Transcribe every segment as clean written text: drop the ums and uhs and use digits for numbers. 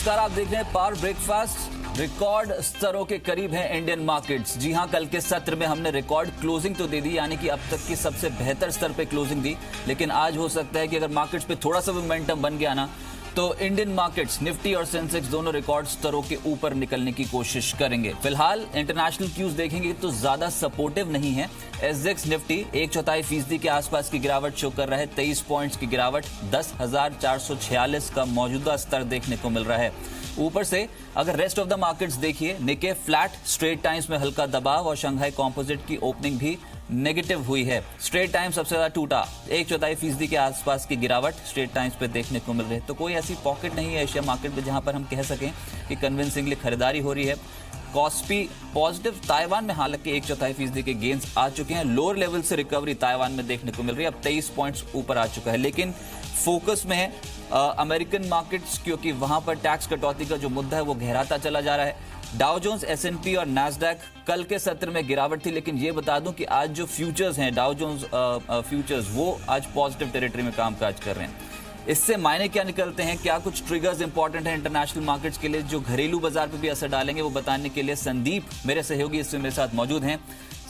नमस्कार, आप देख रहे हैं पावर ब्रेकफास्ट। रिकॉर्ड स्तरों के करीब हैं इंडियन मार्केट्स। जी हां, कल के सत्र में हमने रिकॉर्ड क्लोजिंग तो दे दी, यानी कि अब तक की सबसे बेहतर स्तर पे क्लोजिंग दी। लेकिन आज हो सकता है कि अगर मार्केट्स पे थोड़ा सा मोमेंटम बन गया ना, तो इंडियन मार्केट्स निफ्टी और सेंसेक्स दोनों रिकॉर्ड स्तरों के ऊपर निकलने की कोशिश करेंगे। फिलहाल इंटरनेशनल क्यूज देखेंगे तो ज्यादा सपोर्टिव नहीं है। एसजेक्स निफ्टी 1/4% के आसपास की गिरावट शो कर रहा है। 23 पॉइंट्स की गिरावट, 10,446 का मौजूदा स्तर देखने को मिल रहा है। ऊपर से अगर रेस्ट ऑफ द मार्केट्स देखिए, निके फ्लैट, स्ट्रेट टाइम्स में हल्का दबाव और शंघाई कॉम्पोजिट की ओपनिंग भी नेगेटिव हुई है। स्ट्रेट टाइम सबसे ज्यादा टूटा, 1/4% के आसपास की गिरावट स्ट्रेट टाइम्स पे देखने को मिल रही है। तो कोई ऐसी पॉकेट नहीं है एशिया मार्केट में जहां पर हम कह सकें कि कन्विंसिंगली खरीदारी हो रही है। कॉस्पी पॉजिटिव, ताइवान में हालांकि 1/4% के गेंस आ चुके हैं। लोअर लेवल से रिकवरी ताइवान में देखने को मिल रही है, अब 23 पॉइंट्स ऊपर आ चुका है। लेकिन फोकस में है अमेरिकन मार्केट्स, क्योंकि वहां पर टैक्स कटौती का जो मुद्दा है वो गहराता चला जा रहा है। डाउ जोन्स, एसएनपी और नैस्डैक कल के सत्र में गिरावट थी, लेकिन ये बता दूं कि आज जो फ्यूचर्स हैं, डाउ जोन्स फ्यूचर्स, वो आज पॉजिटिव टेरिटरी में कामकाज कर रहे हैं। इससे मायने क्या निकलते हैं, क्या कुछ ट्रिगर्स इंपॉर्टेंट हैं इंटरनेशनल मार्केट्स के लिए जो घरेलू बाजार पे भी असर डालेंगे, वो बताने के लिए संदीप मेरे सहयोगी इसमें मेरे साथ मौजूद हैं।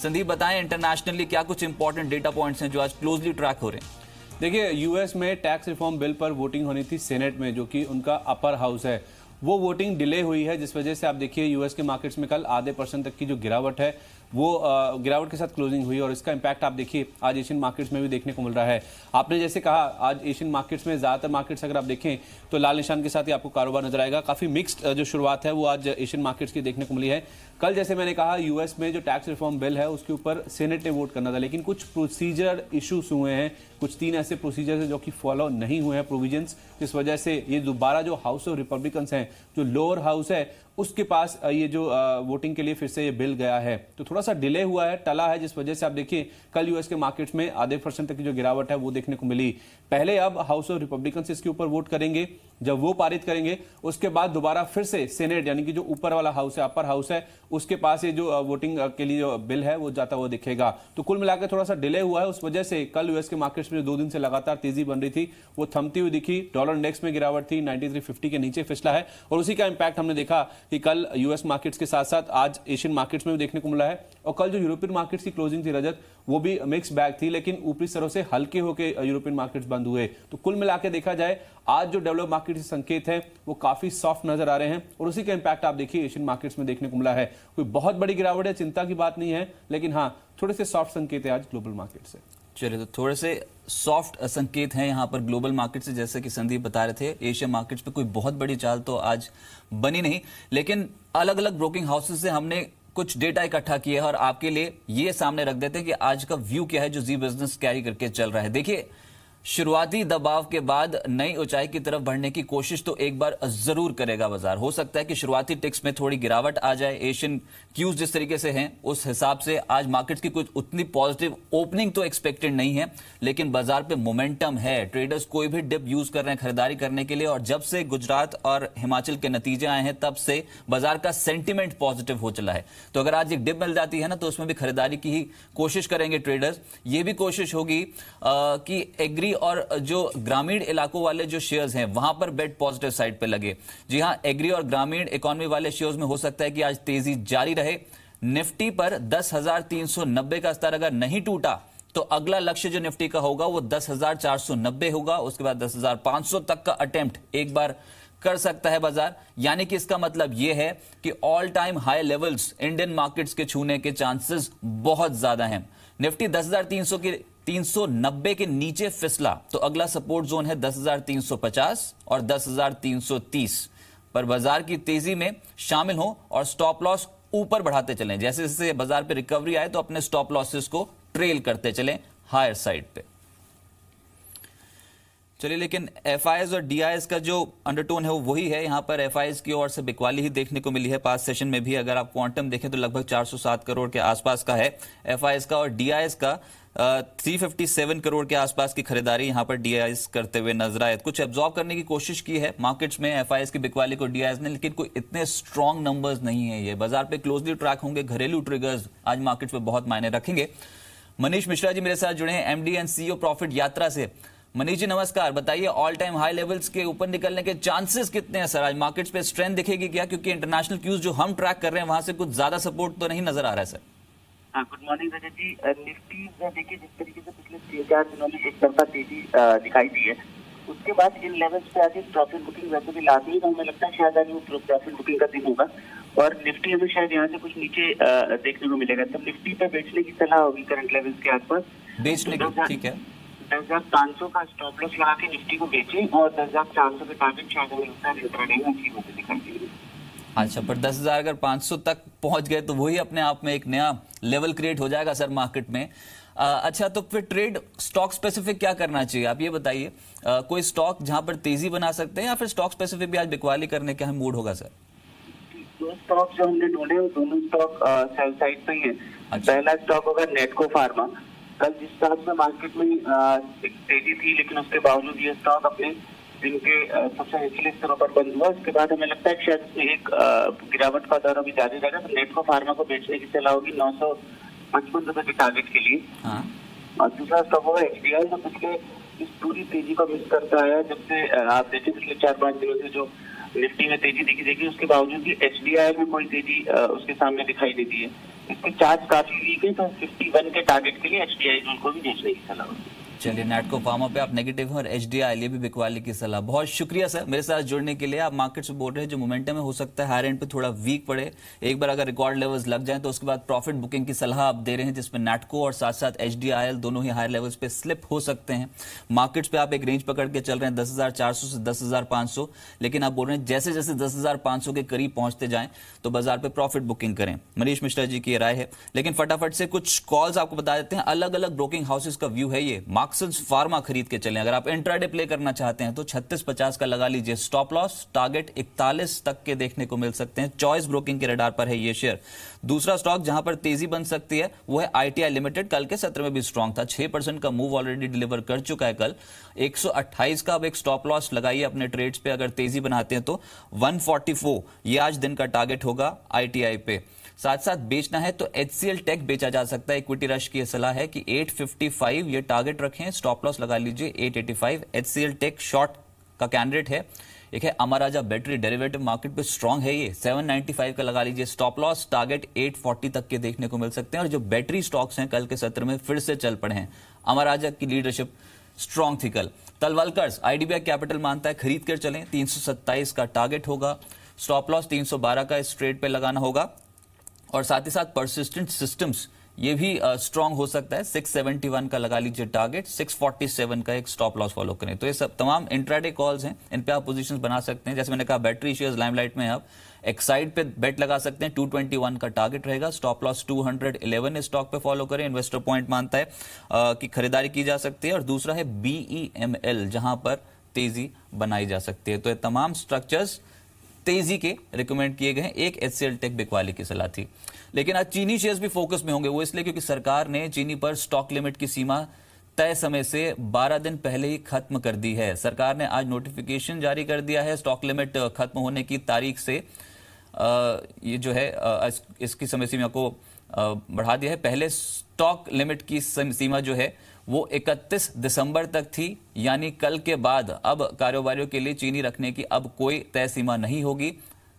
संदीप, बताएं इंटरनेशनली क्या कुछ इंपॉर्टेंट डेटा पॉइंट्स हैं जो आज क्लोजली ट्रैक हो रहे हैं। देखिए, यूएस में टैक्स रिफॉर्म बिल पर वोटिंग होनी थी सेनेट में, जो कि उनका अपर हाउस है। वो वोटिंग डिले हुई है, जिस वजह से आप देखिए यूएस के मार्केट्स में कल आधे % तक की जो गिरावट है वो गिरावट के साथ क्लोजिंग हुई, और इसका इंपैक्ट आप देखिए आज एशियन मार्केट्स में भी देखने को मिल रहा है। आपने जैसे कहा, आज एशियन मार्केट्स में ज़्यादातर मार्केट्स अगर आप देखें तो लाल निशान के साथ ही आपको कारोबार नजर आएगा। काफ़ी मिक्स्ड जो शुरुआत है वो आज एशियन मार्केट्स की देखने को मिली है। कल जैसे मैंने कहा, यूएस में जो टैक्स रिफॉर्म बिल है उसके ऊपर सेनेट ने वोट करना था, लेकिन कुछ प्रोसीजर इश्यूज हुए हैं। कुछ 3 ऐसे प्रोसीजर है जो कि फॉलो नहीं हुए हैं प्रोविजंस, जिस वजह से ये दोबारा जो हाउस ऑफ रिपब्लिकन्स हैं, जो लोअर हाउस है, उसके पास ये जो वोटिंग के लिए फिर से ये बिल गया है। तो थोड़ा सा डिले हुआ है, टला है, जिस वजह से आप देखिए कल यूएस के मार्केट्स में आधे % तक की जो गिरावट है वो देखने को मिली। पहले अब हाउस ऑफ रिपब्लिकन्स इसके ऊपर वोट करेंगे, जब वो पारित करेंगे उसके बाद दोबारा फिर से सेनेट, यानी कि जो ऊपर वाला हाउस है, अपर हाउस है, उसके पास ये जो वोटिंग के लिए जो बिल है वो जाता हुआ दिखेगा। तो कुल मिलाकर थोड़ा सा डिले हुआ है, उस वजह से कल यूएस के मार्केट्स में 2 दिन से लगातार तेजी बन रही थी वो थमती हुई दिखी। डॉलर इंडेक्स में गिरावट थी, 9350 के नीचे फिसला है, और उसी का इंपैक्ट हमने देखा कि कल यूएस मार्केट्स के साथ साथ आज एशियन मार्केट्स में भी देखने को मिला है। और कल जो यूरोपियन मार्केट्स की क्लोजिंग थी रजत, वो भी मिक्स बैग थी, लेकिन ऊपरी स्तरों से हल्के होकर यूरोपियन मार्केट्स बंद हुए। तो कुल मिलाकर देखा जाए, आज जो डेवलप मार्केट के संकेत हैं वो काफी सॉफ्ट नजर आ रहे हैं, और उसी का इंपैक्ट आप देखिए एशियन मार्केट्स में देखने को मिला है। कोई बहुत बड़ी गिरावट है, चिंता की बात नहीं है, लेकिन हाँ, थोड़े से सॉफ्ट संकेत है आज ग्लोबल मार्केट से। चलिए, तो थोड़े से सॉफ्ट संकेत हैं यहाँ पर ग्लोबल मार्केट से, जैसे कि संदीप बता रहे थे। एशिया मार्केट्स पे कोई बहुत बड़ी चाल तो आज बनी नहीं, लेकिन अलग अलग ब्रोकिंग हाउसेस से हमने कुछ डेटा इकट्ठा किए हैं और आपके लिए ये सामने रख देते हैं कि आज का व्यू क्या है जो जी बिजनेस कैरी करके चल रहा है। देखिए, शुरुआती दबाव के बाद नई ऊंचाई की तरफ बढ़ने की कोशिश तो एक बार जरूर करेगा बाजार। हो सकता है कि शुरुआती टिक्स में थोड़ी गिरावट आ जाए। एशियन क्यूज जिस तरीके से हैं उस हिसाब से आज मार्केट्स की कुछ उतनी पॉजिटिव ओपनिंग तो एक्सपेक्टेड नहीं है, लेकिन बाजार पे मोमेंटम है। ट्रेडर्स कोई भी डिप यूज कर रहे हैं खरीदारी करने के लिए, और जब से गुजरात और हिमाचल के नतीजे आए हैं तब से बाजार का सेंटिमेंट पॉजिटिव हो चला है। तो अगर आज एक डिप मिल जाती है ना, तो उसमें भी खरीदारी की ही कोशिश करेंगे ट्रेडर्स। ये भी कोशिश होगी कि एग्री और जो ग्रामीण इलाकों वाले जो शेयर्स हैं वहां पर बेट पॉजिटिव साइड पे लगे। जी हां, एग्री और ग्रामीण इकोनॉमी वाले शेयर्स में हो सकता है कि आज तेजी जारी रहे। निफ्टी पर 10,390 का स्तर अगर नहीं टूटा तो अगला लक्ष्य जो निफ्टी का होगा वो 10,490 होगा। उसके बाद 10,500 तक का अटेम्प्ट एक बार कर सकता है बाजार। यानी कि इसका मतलब यह है कि all time high levels Indian markets के छूने के चांसेस बहुत ज्यादा हैं। निफ्टी 10,390 के नीचे फिसला तो अगला सपोर्ट जोन है 10,350 और 10,330 पर बाजार की तेजी में शामिल हो और स्टॉप लॉस ऊपर बढ़ाते चलें। जैसे जैसे बाजार पे रिकवरी आए तो अपने स्टॉप लॉसेस को ट्रेल करते चलें हायर साइड पे। चलिए, लेकिन एफआईएस और डीआईएस का जो अंडरटोन है वो वही है। यहां पर एफआईएस की ओर से बिकवाली ही देखने को मिली है। पास्ट सेशन में भी अगर आप क्वांटम देखें तो लगभग 407 करोड़ के आसपास का है एफआईएस का, और डीआईएस का 357 करोड़ के आसपास की खरीदारी यहां पर डीआईएस करते हुए नजर आए। कुछ एब्जॉर्ब करने की कोशिश की है मार्केट्स में एफआईएस की बिकवाली को डीआईएस ने, लेकिन कोई इतने स्ट्रॉन्ग नंबर्स नहीं है। ये बाजार पे क्लोजली ट्रैक होंगे। घरेलू ट्रिगर्स आज मार्केट्स में बहुत मायने रखेंगे। मनीष मिश्रा जी मेरे साथ जुड़े हैं, एमडी एंड सीईओ प्रॉफिट यात्रा से। मनीष जी नमस्कार, बताइए ऑल टाइम हाई लेवल्स के ऊपर निकलने के चांसेस कितने हैं सर? आज मार्केट्स पे स्ट्रेंथ दिखेगी क्या? क्योंकि इंटरनेशनल क्यूज जो हम ट्रैक कर रहे हैं वहां से कुछ ज्यादा सपोर्ट तो नहीं नजर आ रहा है सर। हाँ, गुड मॉर्निंग रजत जी। निफ्टी देखिए जिस तरीके से पिछले 3-4 दिनों में एक तरफा तेजी दिखाई दी है, उसके बाद इन लेवल्स पे आके प्रॉफिट बुकिंग वैसे भी लाती है, तो हमें लगता है शायद आज वो प्रॉफिट बुकिंग का दिन होगा और निफ्टी हमें शायद यहाँ से कुछ नीचे देखने को मिलेगा। तो निफ्टी पे बेचने की सलाह होगी करंट लेवल्स के आसपास। बेचने की, ठीक है। 10,500 का स्टॉप लॉस लगा के निफ्टी को बेचें और 10,400 के टारगेट शायद हमें लगता है इंट्राडे में अच्छी होती दिखाई देगी। अच्छा, पर 10,000 अगर 500 तक पहुंच गए तो वही अपने आप में एक नया लेवल क्रिएट हो जाएगा सर मार्केट में। अच्छा, तो फिर ट्रेड स्टॉक स्पेसिफिक क्या करना चाहिए आप ये बताइए? कोई स्टॉक जहां पर तेजी बना सकते हैं या फिर स्टॉक स्पेसिफिक भी आज बिकवाली करने का मूड होगा सर? दो स्टॉक जो हमने ढूंढे वो दोनों स्टॉक सेल साइड पे ही है। अच्छा। पहला स्टॉक होगा नेटको फार्मा। कल जिस तरह से मार्केट में एक तेजी थी, लेकिन उसके बावजूद ये स्टॉक अपने दिन के सबसे निचले स्तरों पर बंद हुआ। उसके बाद हमें लगता है कि शायद इसमें एक गिरावट का दौर अभी जारी रहेगा। तो नेटको फार्मा को बेचने की सलाह होगी 955 रुपए के टारगेट के लिए। हाँ। और दूसरा स्टॉक होगा HDI, जो पिछले इस पूरी तेजी को मिस करता आया। जब से आप देखें पिछले 4-5 दिनों से जो निफ्टी में तेजी दिखी देखिए, उसके बावजूद भी HDI में कोई तेजी उसके सामने दिखाई देती है। इसके चार्ज काफी वीक है, तो 51 के टारगेट के लिए HDI को भी बेचने की सलाह होगी। चलिए, नेटको फार्मा पे आप नेगेटिव हैं और HDI लिए भी बिकवाली की सलाह। बहुत शुक्रिया सर मेरे साथ जुड़ने के लिए। आप मार्केट से बोल रहे हैं जो मोमेंटम है हो सकता है हायर एंड पे थोड़ा वीक पड़े, एक बार अगर रिकॉर्ड लेवल्स लग जाएं तो उसके बाद प्रॉफिट बुकिंग की सलाह आप दे रहे हैं, जिसमें नेटको और साथ साथ HDIL दोनों ही हायर लेवल्स पे स्लिप हो सकते हैं। मार्केट्स पे आप एक रेंज पकड़ के चल रहे हैं 10,400 से 10,500, लेकिन आप बोल रहे हैं जैसे जैसे 10,500 के करीब पहुंचते जाएं तो बाजार पे प्रॉफिट बुकिंग करें। मनीष मिश्रा जी की राय है। लेकिन फटाफट से कुछ कॉल्स आपको बता देते हैं। अलग अलग ब्रोकिंग हाउसेस का व्यू है ये। मार्क्सन्स फार्मा खरीद के चलें। अगर आप इंट्राडे प्ले करना चाहते हैं तो 3650 का लगा लीजिए स्टॉप लॉस। टारगेट 41 तक के देखने को मिल सकते हैं। चॉइस ब्रोकिंग के रडार पर है ये शेयर। दूसरा स्टॉक जहां पर तेजी बन सकती है वो है ITI लिमिटेड। कल के सत्र में भी स्ट्रांग था, 6% का मूव ऑलरेडी डिलीवर कर चुका है कल। 128 का अब एक स्टॉप लॉस लगाइए अपने ट्रेड्स पे। अगर तेजी बनाते हैं तो 144 ये आज दिन का टारगेट होगा ITI पे। साथ साथ बेचना है तो HCL टेक बेचा जा सकता है। इक्विटी रश की सलाह है कि 855 ये टारगेट रखें, स्टॉप लॉस लगा लीजिए 885। HCL टेक शॉर्ट का कैंडिडेट है। एक है अमर राजा बैटरी, डेरिवेटिव मार्केट पे स्ट्रांग है ये, 795 का लगा लीजिए स्टॉप लॉस। टारगेट 840 तक के देखने को मिल सकते हैं। और जो बैटरी स्टॉक्स हैं कल के सत्र में फिर से चल पड़े हैं। अमर राजा की लीडरशिप स्ट्रांग थी कल। तलवलकर्स IDBI कैपिटल मानता है खरीद कर चलें, 327 का टारगेट होगा। स्टॉप लॉस 312 का इस ट्रेड पे लगाना होगा। और साथ ही साथ परसिस्टेंट सिस्टम्स ये भी स्ट्रांग हो सकता है, 671 का लगा लीजिए टारगेट, 647 का एक स्टॉप लॉस फॉलो करें। तो ये सब तमाम इंट्राडे कॉल्स हैं, इन पे आप पोजीशंस बना सकते हैं। जैसे मैंने कहा बैटरी शेयर्स लाइमलाइट में आप एक्साइड पे बेट लगा सकते हैं, 221 का टारगेट रहेगा। स्टॉप लॉस 211 स्टॉक पे फॉलो करें। इन्वेस्टर पॉइंट मानता है कि खरीदारी की जा सकती है। और दूसरा है BEML जहां पर तेजी बनाई जा सकती है। तो ये तमाम स्ट्रक्चर्स तेजी के रिकमेंड किए गए हैं। एक HCL टेक बिकवाली की सलाह थी। लेकिन आज चीनी शेयर्स भी फोकस में होंगे, वो इसलिए क्योंकि सरकार ने चीनी पर स्टॉक लिमिट की सीमा तय समय से 12 दिन पहले ही खत्म कर दी है। सरकार ने आज नोटिफिकेशन जारी कर दिया है स्टॉक लिमिट खत्म होने की तारीख से। ये जो है इसकी समय सीमा को बढ़ा दिया है। पहले स्टॉक लिमिट की सीमा जो है वो 31 दिसंबर तक थी, यानी कल के बाद अब कारोबारियों के लिए चीनी रखने की अब कोई तय सीमा नहीं होगी।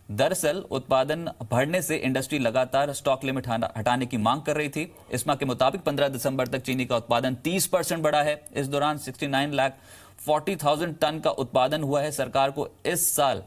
दरअसल उत्पादन बढ़ने से इंडस्ट्री लगातार स्टॉक लिमिट हटाने की मांग कर रही थी। ISMA के मुताबिक 15 दिसंबर तक चीनी का उत्पादन 30% बढ़ा है। इस दौरान 69,40,000 टन का उत्पादन हुआ है। सरकार को इस साल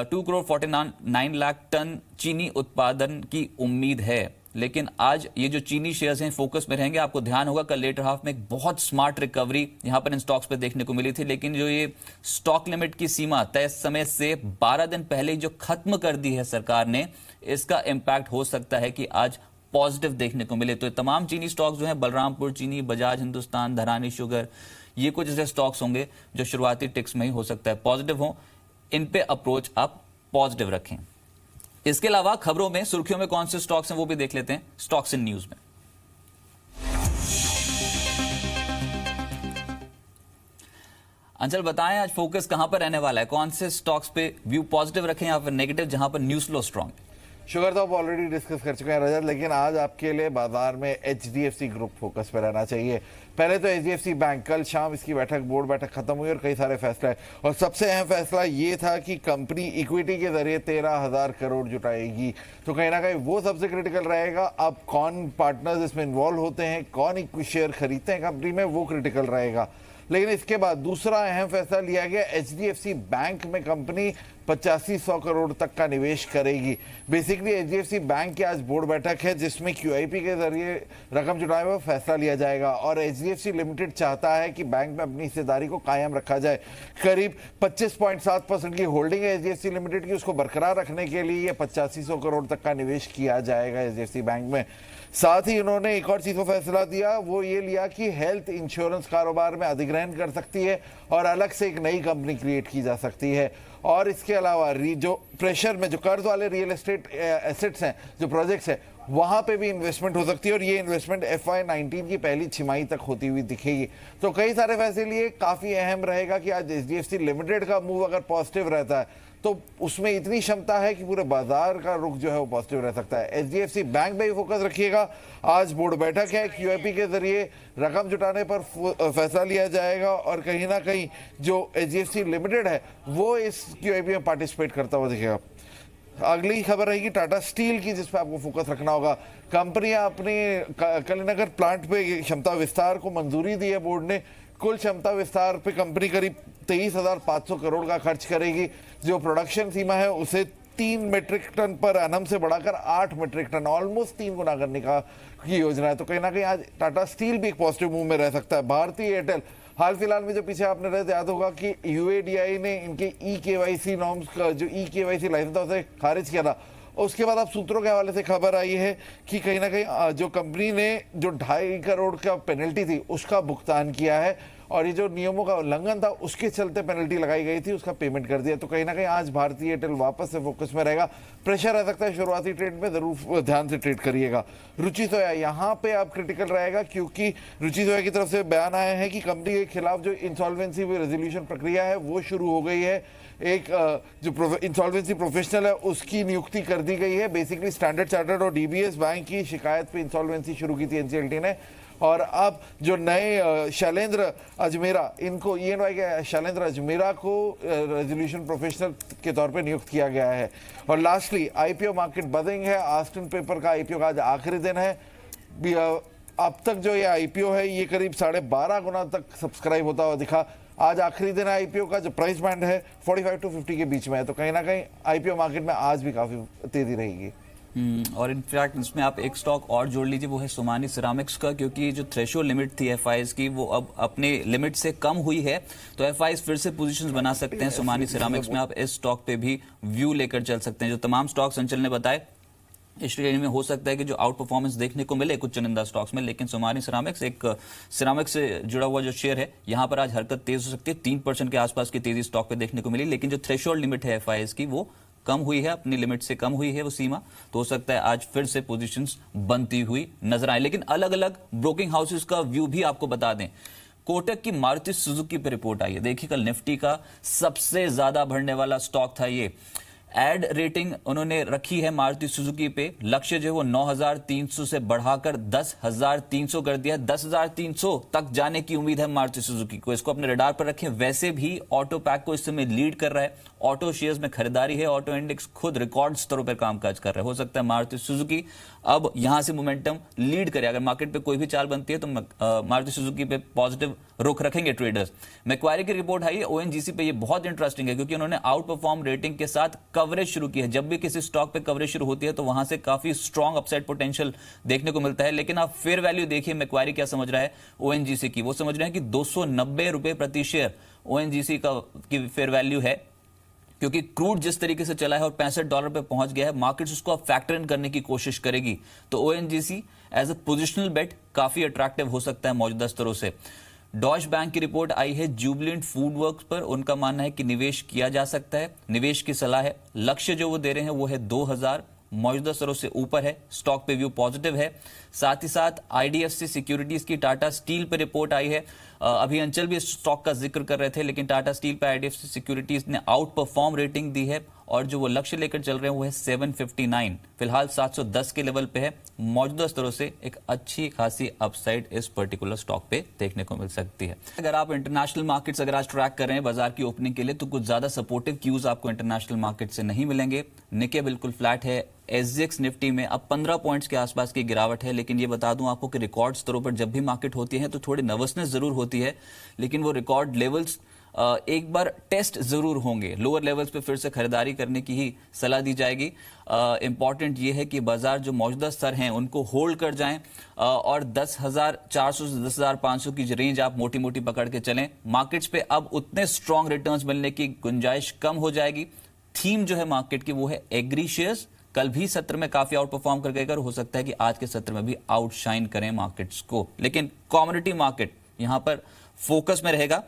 2,49 लाख टन चीनी उत्पादन की उम्मीद है। लेकिन आज ये जो चीनी शेयर्स हैं फोकस में रहेंगे। आपको ध्यान होगा कल लेटर हाफ में एक बहुत स्मार्ट रिकवरी यहां पर इन स्टॉक्स पे देखने को मिली थी। लेकिन जो ये स्टॉक लिमिट की सीमा तय समय से 12 दिन पहले जो खत्म कर दी है सरकार ने, इसका इंपैक्ट हो सकता है कि आज पॉजिटिव देखने को मिले। तो तमाम चीनी स्टॉक्स जो हैं, बलरामपुर चीनी, बजाज हिंदुस्तान, धरानी शुगर, ये कुछ ऐसे स्टॉक्स होंगे जो शुरुआती टिक्स में ही हो सकता है पॉजिटिव हो। इन पे अप्रोच आप पॉजिटिव रखें। इसके अलावा खबरों में सुर्खियों में कौन से स्टॉक्स हैं वो भी देख लेते हैं स्टॉक्स इन न्यूज में। अंचल बताएं आज फोकस कहां पर रहने वाला है? कौन से स्टॉक्स पे व्यू पॉजिटिव रखें या फिर नेगेटिव जहां पर न्यूज फ्लो स्ट्रांग है? शुगर तो आप ऑलरेडी डिस्कस कर चुके हैं रजत, लेकिन आज आपके लिए बाजार में HDFC ग्रुप फोकस पे रहना चाहिए। पहले तो HDFC बैंक, कल शाम इसकी बैठक, बोर्ड बैठक खत्म हुई और कई सारे फैसले आए और सबसे अहम फैसला ये था कि कंपनी इक्विटी के जरिए 13,000 करोड़ जुटाएगी। तो कहीं ना कहीं वो सबसे क्रिटिकल रहेगा। अब कौन पार्टनर्स इसमें इन्वॉल्व होते हैं, कौन इक्विटी शेयर खरीदते हैं कंपनी में, वो क्रिटिकल रहेगा। लेकिन इसके बाद दूसरा अहम फैसला लिया गया, HDFC बैंक में कंपनी 8500 करोड़ तक का निवेश करेगी। बेसिकली HDFC बैंक की आज बोर्ड बैठक है जिसमें QIP के जरिए रकम जुटाने पर फैसला लिया जाएगा और HDFC लिमिटेड चाहता है कि बैंक में अपनी हिस्सेदारी को कायम रखा जाए। करीब 25.7% की होल्डिंग है HDFC लिमिटेड की, उसको बरकरार रखने के लिए 8500 करोड़ तक का निवेश किया जाएगा HDFC बैंक में। साथ ही उन्होंने एक और चीज को फैसला दिया, वो ये लिया कि हेल्थ इंश्योरेंस कारोबार में अधिग्रहण कर सकती है और अलग से एक नई कंपनी क्रिएट की जा सकती है। और इसके अलावा जो प्रेशर में जो कर्ज वाले रियल एस्टेट एसेट्स हैं, जो प्रोजेक्ट्स हैं, वहां पे भी इन्वेस्टमेंट हो सकती है और ये इन्वेस्टमेंट FY19 की पहली छमाही तक होती हुई दिखेगी। तो कई सारे फैसले लिए, काफी अहम रहेगा कि आज HDFC लिमिटेड का मूव अगर पॉजिटिव रहता है तो उसमें इतनी क्षमता है कि पूरे बाजार का रुख जो है वो पॉजिटिव रह सकता है। HDFC बैंक पे भी फोकस रखिएगा। आज बोर्ड बैठक है, QIP के जरिए रकम जुटाने पर फैसला लिया जाएगा और कहीं ना कहीं जो HDFC लिमिटेड है वो इस QIP में पार्टिसिपेट करता हुआ दिखेगा। अगली खबर रहेगी टाटा स्टील की, जिस पे आपको फोकस रखना होगा। कंपनियां अपने कलीनगर प्लांट पे क्षमता विस्तार को मंजूरी दी है बोर्ड ने। कुल क्षमता विस्तार पे कंपनी करीब 23,500 करोड़ का खर्च करेगी। जो प्रोडक्शन सीमा है उसे 3 मीट्रिक टन पर एनम से बढ़ाकर 8 मीट्रिक टन, ऑलमोस्ट 3 गुना करने की योजना है। तो कहीं ना कहीं आज टाटा स्टील भी एक पॉजिटिव मूव में रह सकता है। भारतीय एयरटेल, हाल फिलहाल में जो पीछे आपने रहे याद होगा कि UADI ने इनके EKYC नॉर्म्स का जो EKYC लाइसेंस था उसे खारिज किया था। उसके बाद अब सूत्रों के हवाले से खबर आई है कि कहीं ना कहीं जो कंपनी ने जो 2.5 करोड़ का पेनल्टी थी उसका भुगतान किया है और ये जो नियमों का उल्लंघन था उसके चलते पेनल्टी लगाई गई थी, उसका पेमेंट कर दिया। तो कहीं ना कहीं आज भारतीय एयरटेल वापस से फोकस में रहेगा। प्रेशर रह सकता है शुरुआती ट्रेड में, जरूर ध्यान से ट्रेड करिएगा। रुचि सोया यहाँ पे आप क्रिटिकल रहेगा क्योंकि रुचि सोया की तरफ से बयान आया है कि कंपनी के खिलाफ जो इंसॉल्वेंसी रेजोल्यूशन प्रक्रिया है वो शुरू हो गई है। एक जो इंसॉल्वेंसी प्रोफेशनल है उसकी नियुक्ति कर दी गई है। बेसिकली स्टैंडर्ड चार्टर्ड और DBS बैंक की शिकायत पे इंसॉल्वेंसी शुरू की थी NCLT ने और अब जो नए शैलेंद्र अजमेरा, इनको EY के शैलेंद्र अजमेरा को रेजोल्यूशन प्रोफेशनल के तौर पे नियुक्त किया गया है। और लास्टली IPO मार्केट बजिंग है। आस्टिन पेपर का IPO का आज आखिरी दिन है। अब तक जो ये IPO है ये करीब 12.5 गुना तक सब्सक्राइब होता हुआ दिखा। आज आखिरी दिन है IPO का, जो प्राइस बैंड है 45 to 50 के बीच में है। तो कहीं ना कहीं IPO मार्केट में आज भी काफी तेजी रहेगी। और इनफैक्ट इसमें आप एक स्टॉक और जोड़ लीजिए, वो है सोमानी सिरामिक्स का, क्योंकि जो थ्रेशोल्ड लिमिट थी FIs की वो अब अपने लिमिट से कम हुई है। तो FIs फिर से पोजीशंस बना सकते हैं सोमानी सिरामिक्स में। आप इस स्टॉक पे भी व्यू लेकर चल सकते हैं। जो तमाम स्टॉक्स अंचल ने बताए इस श्रेणी में हो सकता है कि जो आउट परफॉर्मेंस देखने को मिले कुछ चुनिंदा स्टॉक्स में, लेकिन सोमानी सिरामिक्स एक सिरामिक्स से जुड़ा हुआ जो शेयर है, यहाँ पर आज हरकत तेज हो सकती है। 3% के आसपास की तेजी स्टॉक पे देखने को मिली, लेकिन जो थ्रेशोल्ड लिमिट है FIs की वो कम हुई है, अपनी लिमिट से कम हुई है वो सीमा। तो हो सकता है आज फिर से पोजीशंस बनती हुई नजर आए। लेकिन अलग अलग ब्रोकिंग हाउसेस का व्यू भी आपको बता दें। कोटक की मारुति सुजुकी पे रिपोर्ट आई है। देखिए कल निफ्टी का सबसे ज्यादा बढ़ने वाला स्टॉक था ये। एड रेटिंग उन्होंने रखी है मारुति सुजुकी पे। लक्ष्य जो है वो 9,300 से बढ़ाकर 10,300 कर दिया। 10,300 तक जाने की उम्मीद है मारुति सुजुकी को। इसको अपने रडार पर रखें। वैसे भी ऑटो पैक को इस समय लीड कर रहा है। ऑटो शेयर्स में खरीदारी है। ऑटो इंडेक्स खुद रिकॉर्ड स्तरों पर कामकाज कर रहा है। हो सकता है मारुति सुजुकी अब यहां से मोमेंटम लीड करे। अगर मार्केट पे कोई भी चाल बनती है तो मारुति सुजुकी पे पॉजिटिव रुख रखेंगे ट्रेडर्स। मैक्वारी की रिपोर्ट आई है ONGC पे। ये बहुत इंटरेस्टिंग है क्योंकि उन्होंने आउट परफॉर्म रेटिंग के साथ कवरेज शुरू की है। जब भी किसी स्टॉक पे कवरेज शुरू होती है तो वहां से काफी स्ट्रॉन्ग अपसाइड पोटेंशियल देखने को मिलता है। लेकिन आप फेयर वैल्यू देखिए, मैक्वारी क्या समझ रहा है ONGC की। वो समझ रहे हैं कि 290 रुपए प्रति शेयर ONGC की फेयर वैल्यू है, क्योंकि क्रूड जिस तरीके से चला है और $65 पे पहुंच गया है, मार्केट्स उसको अब फैक्टर इन करने की कोशिश करेगी। तो ONGC एज अ पोजिशनल बेट काफी अट्रैक्टिव हो सकता है मौजूदा स्तरों से। डॉच बैंक की रिपोर्ट आई है जुबिलेंट फूड वर्क्स पर। उनका मानना है कि निवेश किया जा सकता है। निवेश की सलाह है। लक्ष्य जो वो दे रहे हैं वो है 2,000, मौजूदा स्तरों से ऊपर है। स्टॉक पे व्यू पॉजिटिव है। साथ ही साथ IDFC सिक्योरिटीज की टाटा स्टील पे रिपोर्ट आई है। अभी अंचल भी इस स्टॉक का जिक्र कर रहे थे, लेकिन टाटा स्टील पे आईडीएफसी सिक्योरिटीज ने आउट परफॉर्म रेटिंग दी है और जो वो लक्ष्य लेकर चल रहे हैं वो है 759, फिलहाल 710 के लेवल पे है। मौजूदा स्तरों से एक अच्छी खासी अपसाइड इस पर्टिकुलर स्टॉक पे देखने को मिल सकती है। अगर आप इंटरनेशनल मार्केट्स अगर आज ट्रैक कर रहे हैं बाजार की ओपनिंग के लिए, तो कुछ ज्यादा सपोर्टिव क्यूज आपको इंटरनेशनल मार्केट से नहीं मिलेंगे। निके बिल्कुल फ्लैट है, एसजीएक्स निफ्टी में अब 15 पॉइंट्स के आसपास की गिरावट है, लेकिन ये बता दूं आपको कि रिकॉर्ड स्तरों पर जब भी मार्केट होती है तो थोड़ी नर्वसनेस जरूर होती है, लेकिन वो रिकॉर्ड लेवल्स एक बार टेस्ट जरूर होंगे। लोअर लेवल्स पे फिर से खरीदारी करने की ही सलाह दी जाएगी। इंपॉर्टेंट ये है कि बाजार जो मौजूदा स्तर हैं उनको होल्ड कर जाएं और 10,400 से 10,500 की रेंज आप मोटी मोटी पकड़ के चलें। मार्केट्स पे अब उतने स्ट्रांग रिटर्न्स मिलने की गुंजाइश कम हो जाएगी। थीम जो है मार्केट की वो है एग्री शेयर्स। कल भी सत्र में काफी आउट परफॉर्म कर गए, हो सकता है कि आज के सत्र में भी आउटशाइन करें मार्केट्स को, लेकिन कमोडिटी मार्केट यहां पर फोकस में रहेगा।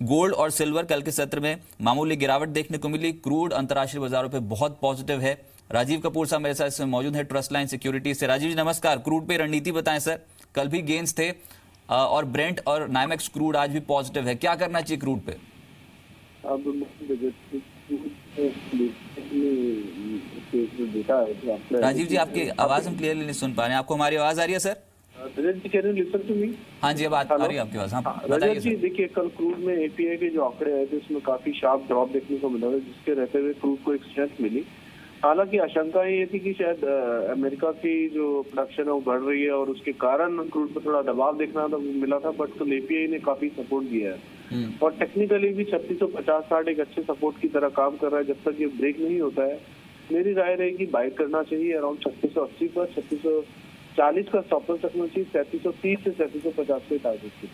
गोल्ड और सिल्वर कल के सत्र में मामूली गिरावट देखने को मिली। क्रूड अंतर्राष्ट्रीय बाजारों पे बहुत पॉजिटिव है। राजीव कपूर साहब मेरे साथ इसमें मौजूद है ट्रस्ट लाइन सिक्योरिटी से। राजीव जी नमस्कार। क्रूड पे रणनीति बताएं सर। कल भी गेन्स थे और ब्रेंट और नाइमेक्स क्रूड आज भी पॉजिटिव है, क्या करना चाहिए क्रूड पे? राजीव जी आपकी आवाज हम क्लियरली नहीं सुन पा रहे हैं, आपको हमारी आवाज आ रही है सर? हाँ जी अब आ रही है आपकी आवाज। हाँ बताइए जी। देखिए कल क्रूड में एपीआई के जो आंकड़े आए थे उसमें काफी शार्प ड्रॉप देखने को मिला है, जिसके रहते हुए क्रूड को एक स्ट्रेंथ मिली। हालांकि आशंका ये थी कि शायद अमेरिका की जो प्रोडक्शन है वो बढ़ रही है और उसके कारण क्रूड पर थोड़ा दबाव देखना मिला था, बट कल एपीआई ने काफी सपोर्ट दिया है और टेक्निकली भी 3650-60 एक अच्छे सपोर्ट की तरह काम कर रहा है। जब तक ये ब्रेक नहीं होता है मेरी राय रहेगी बाय करना चाहिए अराउंड 3680 पर। 3640 का स्टॉप लॉस रखना चाहिए, 3730 से 3750 के टारगेट की।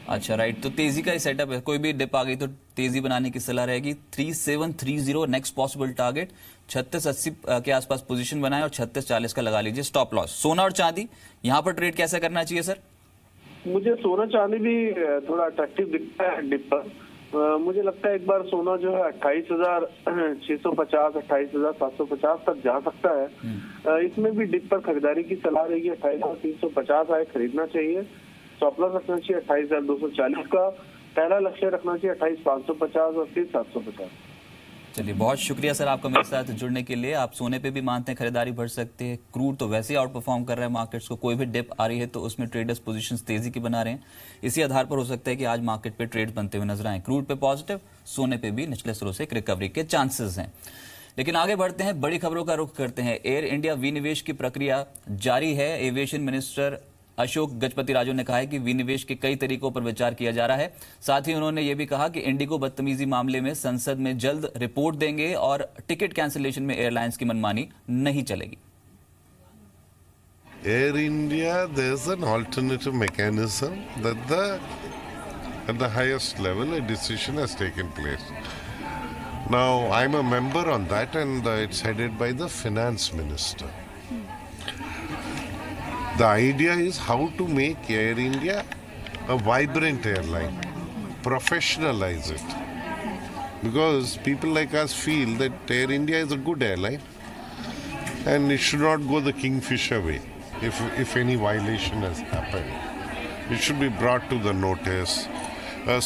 अच्छा राइट, तो तेजी का ही सेटअप है, कोई भी डिप आ गई तो तेजी बनाने की सलाह रहेगी। 3730 नेक्स्ट पॉसिबल टारगेट, 3680 के आसपास पोजीशन बनाए और 3640 का लगा लीजिए स्टॉप लॉस। सोना और चांदी यहाँ पर ट्रेड कैसे करना चाहिए सर? मुझे सोना चांदी भी थोड़ा अट्रैक्टिव दिखता है डिप पर। मुझे लगता है एक बार सोना जो है 28,650 28,750 तक जा सकता है। इसमें भी डिप पर खरीदारी की सलाह रहेगी। 28,350 आए खरीदना चाहिए। स्टॉप लॉस रखना चाहिए 28,240 का। पहला लक्ष्य रखना चाहिए 28,550 और फिर 750। चलिए बहुत शुक्रिया सर आपका मेरे साथ जुड़ने के लिए। आप सोने पे भी मानते हैं खरीदारी बढ़ सकती है, क्रूड तो वैसे ही आउट परफॉर्म कर रहा है मार्केट्स को, कोई भी डिप आ रही है तो उसमें ट्रेडर्स पोजीशंस तेजी की बना रहे हैं। इसी आधार पर हो सकता है कि आज मार्केट पे ट्रेड बनते हुए नजर आए। क्रूड पे पॉजिटिव, सोने पे भी निचले स्तरों से एक रिकवरी के चांसेस हैं। लेकिन आगे बढ़ते हैं, बड़ी खबरों का रुख करते हैं। एयर इंडिया विनिवेश की प्रक्रिया जारी है। एविएशन मिनिस्टर अशोक गजपति राजू ने कहा है कि विनिवेश के कई तरीकों पर विचार किया जा रहा है। साथ ही उन्होंने ये भी कहा कि इंडिगो बदतमीजी मामले में संसद में जल्द रिपोर्ट देंगे और टिकट कैंसिलेशन में एयरलाइंस की मनमानी नहीं चलेगी। Air India, there's an alternative mechanism that at the highest level a decision has taken place. Now I'm a member on that and it's headed by the finance minister. The idea is how to make Air India a vibrant airline, professionalize it. Because people like us feel that Air India is a good airline and it should not go the Kingfisher way. If any violation has happened, it should be brought to the notice. A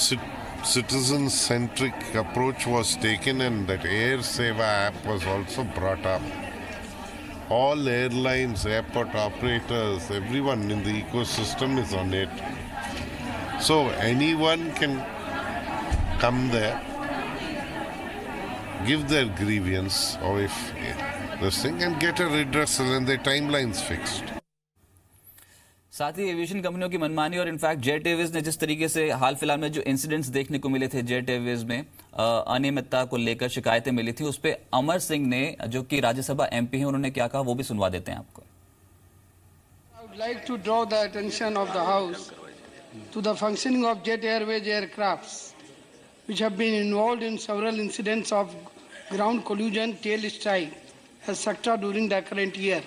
citizen-centric approach was taken and that Air Seva app was also brought up. All airlines, airport operators, everyone in the ecosystem is on it. So anyone can come there, give their grievance or if this thing and get a redressal and their timeline's fixed. साथ ही aviation कंपनियों की मनमानी और in fact jet Airways ने जिस तरीके से हाल फिलहाल में जो इंसिडेंट्स देखने को मिले थे जेट एयरवेज में अनियमितता को लेकर शिकायतें मिली थी, उस पे अमर सिंह ने जो कि राज्यसभा एमपी हैं उन्होंने क्या कहा वो भी सुनवा देते हैं आपको। I would like to draw the attention of the House to the functioning of Jet Airways aircrafts which have been involved in several incidents of ground collision, tail strike, etc. during the current year.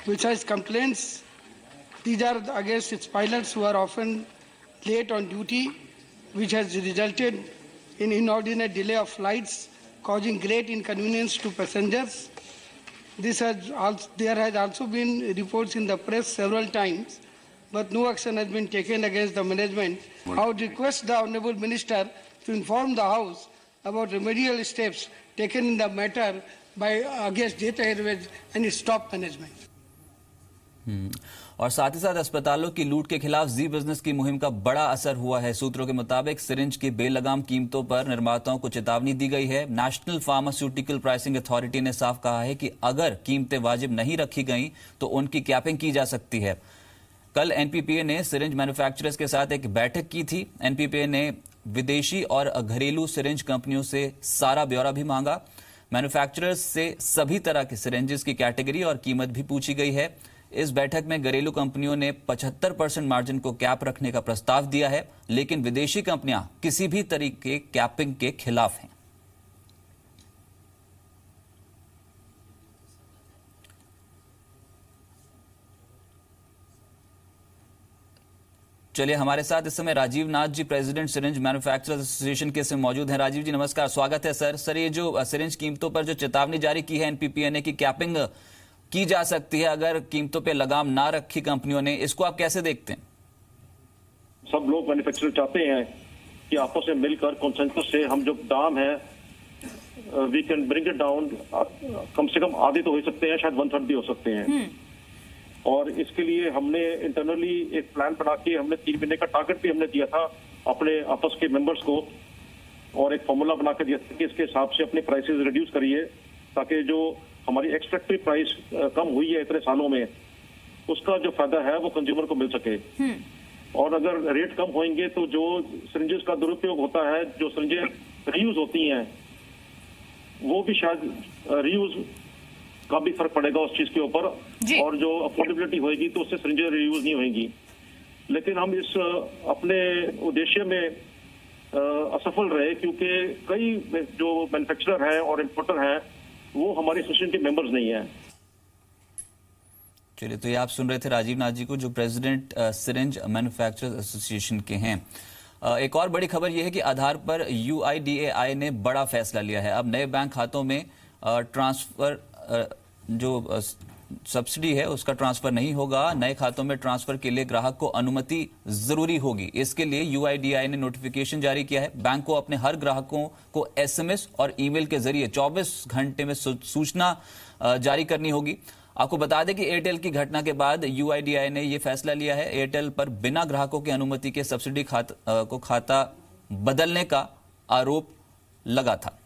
Besides complaints, these are against its pilots who are often late on duty, which has resulted in inordinate delay of flights, causing great inconvenience to passengers. There has also been reports in the press several times but no action has been taken against the management. I would request the Honourable Minister to inform the House about remedial steps taken in the matter by against Jet Airways and its top management. और साथ ही साथ अस्पतालों की लूट के खिलाफ जी business की मुहिम का बड़ा असर हुआ है। सूत्रों के मुताबिक सिरिंज की बेलगाम कीमतों पर निर्माताओं को चेतावनी दी गई है। नेशनल फार्मास्यूटिकल प्राइसिंग अथॉरिटी ने साफ कहा है कि अगर कीमतें वाजिब नहीं रखी गई तो उनकी कैपिंग की जा सकती है। कल एनपीपीए ने सिरिंज मैन्युफैक्चरर्स के साथ एक बैठक की थी। एनपीपीए ने विदेशी और घरेलू सिरिंज कंपनियों से सारा ब्यौरा भी मांगा। मैन्युफैक्चरर्स से सभी तरह के सिरिंजेस की कैटेगरी और कीमत भी पूछी गई है। इस बैठक में घरेलू कंपनियों ने 75% मार्जिन को कैप रखने का प्रस्ताव दिया है, लेकिन विदेशी कंपनियां किसी भी तरीके कैपिंग के खिलाफ हैं। चलिए, हमारे साथ इस समय Rajiv Nath ji, president syringe manufacturers association के से मौजूद हैं। राजीव जी नमस्कार, स्वागत है सर। ये जो सिरिंज कीमतों पर जो चेतावनी जारी की है एनपीपीए ने कि कैपिंग की जा सकती है अगर कीमतों पे लगाम ना रखी कंपनियों ने, इसको आप कैसे देखते हैं? सब लोग मैन्युफैक्चरर चाहते हैं कि आपस में मिलकर कॉन्सेंसस से हम जो दाम है we can bring it down, कम से कम आधे तो हो सकते हैं, शायद 1/3 भी हो सकते हैं। और इसके लिए हमने इंटरनली एक प्लान बना के हमने 3 महीने का टारगेट भी हमने दिया था अपने आपस के मेंबर्स को, और एक फॉर्मूला बना के दिया था कि इसके हिसाब से अपने प्राइसेस रिड्यूस करिए ताकि जो हमारी एक्सट्रैक्टिव प्राइस कम हुई है इतने सालों में, उसका जो फायदा है वो कंज्यूमर को मिल सके। और अगर रेट कम होंगे तो जो सिरिंजेस का दुरुपयोग होता है, जो सिरिंजेस रीयूज होती हैं, वो भी शायद रीयूज का भी फर्क पड़ेगा उस चीज के ऊपर, और जो अफोर्डेबिलिटी होगी तो उससे सिरिंजेस रीयूज नहीं होंगी। लेकिन हम इस अपने उद्देश्य में असफल रहे क्योंकि कई जो मैन्युफैक्चरर हैं और इम्पोर्टर हैं वो हमारे एसोसिएशन के मेंबर्स नहीं हैं। चलिए, तो ये आप सुन रहे थे राजीव नाथ जी को, जो प्रेसिडेंट सिरिंज मैन्युफैक्चरर्स एसोसिएशन के हैं। एक और बड़ी खबर यह है कि आधार पर UIDAI ने बड़ा फैसला लिया है। अब नए बैंक खातों में ट्रांसफर जो सब्सिडी है उसका ट्रांसफर नहीं होगा। नए खातों में ट्रांसफर के लिए ग्राहक को अनुमति जरूरी होगी। इसके लिए UIDAI ने नोटिफिकेशन जारी किया है। बैंक को अपने हर ग्राहकों को SMS और ईमेल के जरिए 24 घंटे में सूचना जारी करनी होगी। आपको बता दें कि एयरटेल की घटना के बाद UIDAI ने यह फैसला लिया है। एयरटेल पर बिना ग्राहकों की अनुमति के सब्सिडी खाता बदलने का आरोप लगा था।